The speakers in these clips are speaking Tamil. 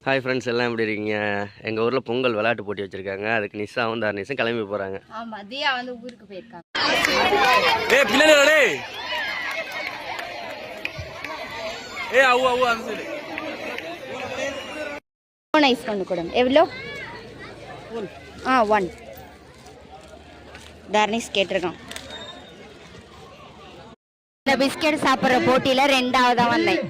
ஹாய் ஃப்ரெண்ட்ஸ், எல்லாம் எப்படி இருக்கீங்க? எங்கள் ஊரில் பொங்கல் விளையாட்டு போட்டி வச்சுருக்காங்க. அதுக்கு நிஷாவும் தார்னிஷும் கிளம்பி போகிறாங்க. ஆமா, தியா வந்து ஊருக்கு போயிருக்காங்க. ஐஸ் கொண்டு கொடுங்க. எவ்வளோ? 1. தார்னிஷ் கேட்டிருக்கான். இந்த பிஸ்கெட் சாப்பிட்ற போட்டியில் 2ஆவதா வந்தேன்.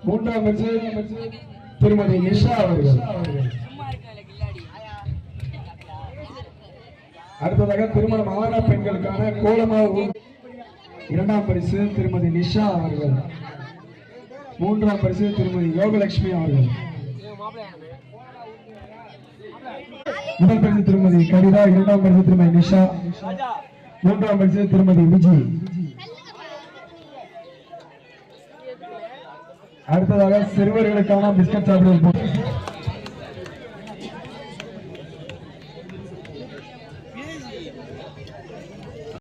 மூன்றாம் பரிசு திருமதி நிஷா அவர்கள். அடுத்ததாக திருமணம் ஆன பெண்களுக்கான கோலமாவு 2ஆம் பரிசு திருமதி நிஷா அவர்கள். 3ஆம் பரிசு திருமதி யோகலட்சுமி அவர்கள். முதல் பரிசு திருமதி கவிதா, 2ஆம் பரிசு திருமதி நிஷா, 3ஆம் பரிசு திருமதி விஜய். அடுத்ததாக சிறுவர்களுக்கான பிஸ்கட் சாப்பிடுவது